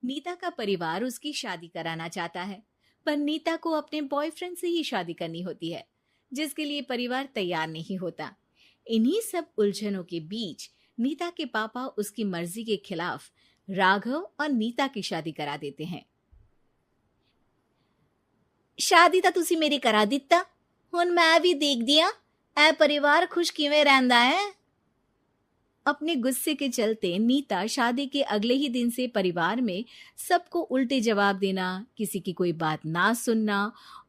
नीता का परिवार उसकी शादी कराना चाहता है, पर नीता को अपने बॉयफ्रेंड से ही शादी करनी होती है, जिसके लिए परिवार तैयार नहीं होता। इन्हीं सब उलझनों के बीच नीता के पापा उसकी मर्जी के खिलाफ राघव और नीता की शादी करा देते हैं। शादी ਤਾਂ ਤੁਸੀਂ ਮੇਰੀ ਕਰਾ ਦਿੱਤਾ, ਹੁਣ मैं भी देख दिया ए परिवार खुश किवें रहंदा है। अपने गुस्से के चलते नीता शादी के अगले ही दिन से परिवार में सबको उल्टे जवाब देना, किसी की कोई बात ना सुनना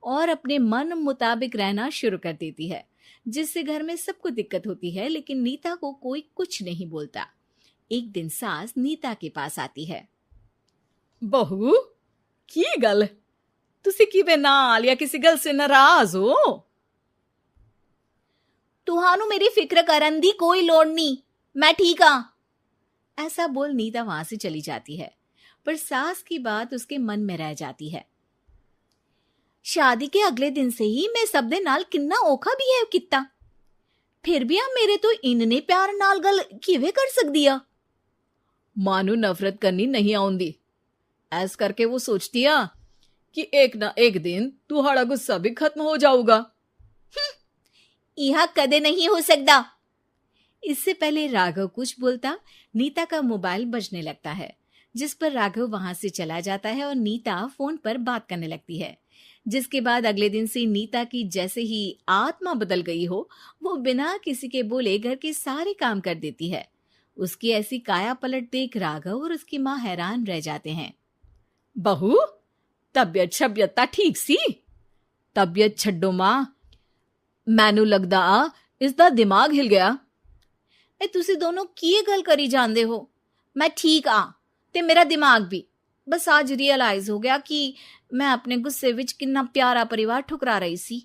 और अपने मन मुताबिक रहना शुरू कर देती है, जिससे घर में सबको दिक्कत होती है, लेकिन नीता को कोई कुछ नहीं बोलता। एक दिन सास नीता के पास आती है। बहू, की गल तुसी किवें नाल या किसी गल से नाराज हो? तुहानू मेरी फिक्र करन दी कोई लोड़ नहीं, मैं ठीक हाँ। ऐसा बोल नीता वहां से चली जाती है, पर सास की बात उसके मन में रह जाती है। शादी के अगले दिन से ही मैं सब दे नाल किन्ना औखा बिहेव किता, फिर भी आ मेरे तो इन्ने प्यार नाल गल किवें कर सकदी आ। मानू नफरत करनी नहीं आउंदी, ऐस करके वो सोचती आ कि एक ना एक दिन तुम्हारा गुस्सा भी खत्म हो जाऊगा। यह कदे नहीं हो सकता। इससे पहले राघव कुछ बोलता, नीता का मोबाइल बजने लगता है, जिस पर राघव वहां से चला जाता है और नीता फोन पर बात करने लगती है। जिसके बाद अगले दिन से नीता की जैसे ही आत्मा बदल गई हो, वो बिना किसी के बोले घर के सारे काम कर देती है। उसकी ऐसी काया पलट देख राघव और उसकी माँ हैरान रह जाते हैं। बहू, तबियत शबियत ता ठीक सी? तबियत छड्डो मां, मैनू लगदा आ इसदा दिमाग हिल गया। तुसी दोनों की गल करी जांदे हो? मैं ठीक हाँ ते मेरा दिमाग भी। बस आज रियलाइज हो गया कि मैं अपने गुस्से विच कितना प्यारा परिवार ठुकरा रही सी।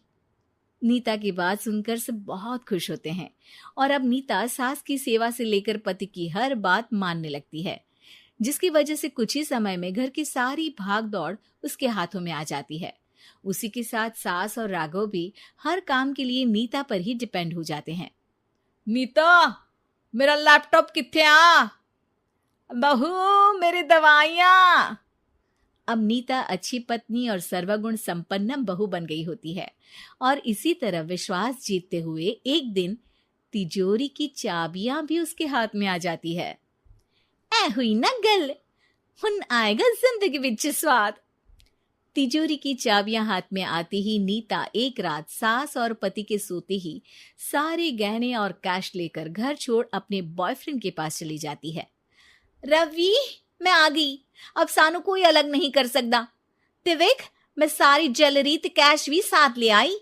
नीता की बात सुनकर सब बहुत खुश होते हैं और अब नीता सास की सेवा से लेकर पति की हर बात मानने लगती है, जिसकी वजह से कुछ ही समय में घर की सारी भाग दौड़ उसके हाथों में आ जाती है। उसी के साथ सास और राघव भी हर काम के लिए नीता पर ही डिपेंड हो जाते हैं। नीता, मेरा लैपटॉप किथे आ? बहू, मेरी दवाइयां। अब नीता अच्छी पत्नी और सर्वगुण संपन्न बहू बन गई होती है और इसी तरह विश्वास जीतते हुए एक दिन तिजोरी की चाबियां भी उसके हाथ में आ जाती है। ऐ हुई ना गल, हुन आएगा जिंदगी विच स्वाद। तिजोरी की चाबियां हाथ में आती ही नीता एक रात सास और पति के सोते ही सारे गहने और कैश लेकर घर छोड़ अपने बॉयफ्रेंड के पास चली जाती है। रवि, मैं आ गई, अब सानू कोई अलग नहीं कर सकता। ते वेख, मैं सारी ज्वेलरी ते कैश भी साथ ले आई।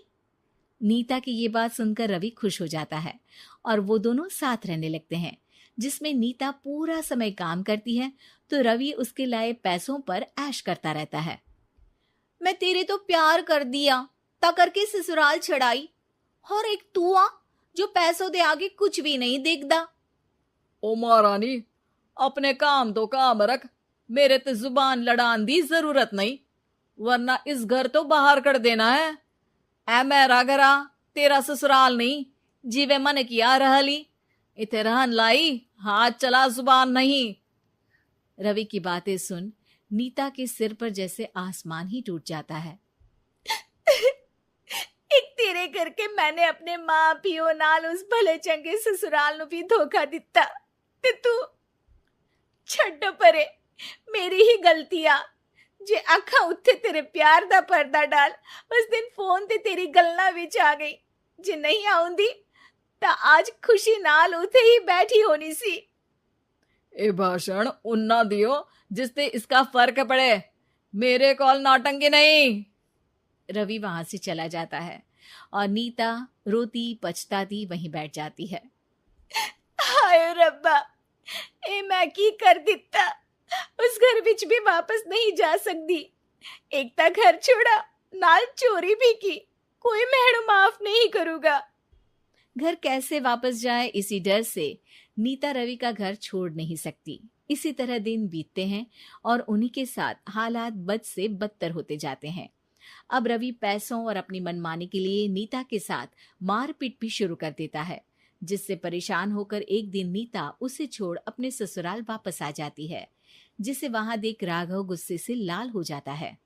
नीता की ये बात सुनकर रवि खुश हो जाता है और वो दोनों साथ रहने लगते हैं, जिसमें नीता पूरा समय काम करती है तो रवि उसके लाए पैसों पर ऐश करता रहता है। मैं तेरे तो प्यार कर दिया ता करके ससुराल छड़ाई, और एक तू आ जो पैसों दे आगे कुछ भी नहीं देखदा। ओ महारानी, अपने काम तो काम रख, मेरे ते जुबान लड़ान दी जरूरत नहीं, वरना इस घर तो बाहर कर देना है। ऐ मेरा घरा, तेरा ससुराल नहीं, जीवे मन किया रहली, इथे रहन लाई, हाथ चला जुबान नहीं। रवि की बातें सुन नीता के सिर पर जैसे आसमान ही टूट जाता है। एक तेरे करके मैंने अपने मां पियो नाल उस भले चंगे ससुराल नु भी धोखा दिता ते तू छड्ड परे, मेरी ही गलती आ जे अखा उत्थे तेरे प्यार दा पर्दा डाल उस दिन फोन ते तेरी गल्ला विच आ गई। जे नहीं आउंदी ता आज खुशी नाल उथे ही बैठी होनी सी। ए भाषण उन्ना दियो जिससे इसका फर्क पड़े, मेरे कॉल नौटंकी नहीं। रवि वहां से चला जाता है और नीता रोती पछताती वहीं बैठ जाती है। हाय रब्बा, ए मैं की कर दिता, उस घर विच भी वापस नहीं जा सकती। एक ता घर छोड़ा, नाल चोरी भी की, कोई मेहणु माफ नहीं करूंगा। घर कैसे वापस जाए इसी डर से नीता रवि का घर छोड़ नहीं सकती। इसी तरह दिन बीतते हैं और उन्हीं के साथ हालात बद से बदतर होते जाते हैं। अब रवि पैसों और अपनी मनमानी के लिए नीता के साथ मारपीट भी शुरू कर देता है, जिससे परेशान होकर एक दिन नीता उसे छोड़ अपने ससुराल वापस आ जाती है। जिसे वहां देख राघव गुस्से से लाल हो जाता है।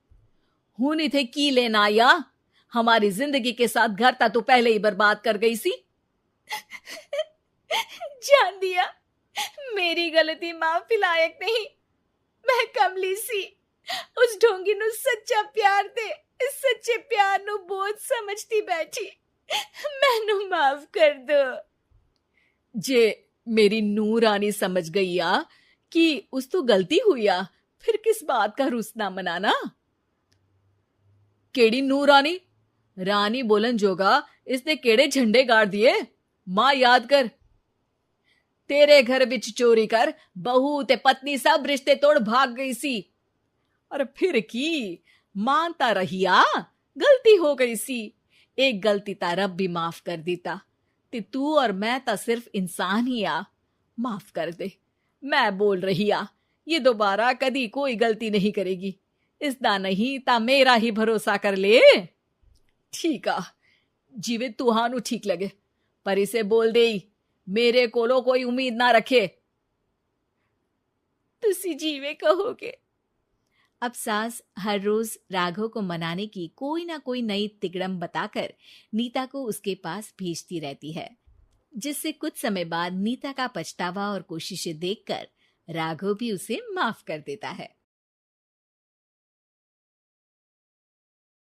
हूं नहीं थे की लेना या हमारी जिंदगी के साथ घर ता तू पहले ही बर्बाद कर गई सी। जान दिया, मेरी गलती माफी लायक नहीं। मैं कमली सी उस ढोंगी नु सच्चा प्यार दे इस सच्चे प्यार नु बोझ समझती बैठी। मैनू माफ कर दो। जे मेरी नूं रानी समझ गई आ कि उस तो गलती हुई आ, फिर किस बात का रुसना मनाना। केड़ी नूं रानी? रानी बोलन जोगा इसने केड़े झंडे गाड़ दिए? मां याद कर, तेरे घर विच चोरी कर बहू ते पत्नी सब रिश्ते तोड़ भाग गई सी। और फिर की मानता रहिया, गलती हो गई सी। एक गलती ता रब भी माफ कर देता ते तू और मैं ता सिर्फ इंसान ही आ। माफ कर दे, मैं बोल रही आ ये दोबारा कदी कोई गलती नहीं करेगी। इसदा नहीं ता मेरा ही भरोसा कर ले। ठीक आ, जिवे तुहानू ठीक लगे, पर इसे बोल दे मेरे कोलो कोई उम्मीद ना रखे। तुसी जीवे कहोगे। अब सास हर रोज राघव को मनाने की कोई ना कोई नई तिगड़म बताकर नीता को उसके पास भेजती रहती है, जिससे कुछ समय बाद नीता का पछतावा और कोशिशें देखकर राघव भी उसे माफ कर देता है।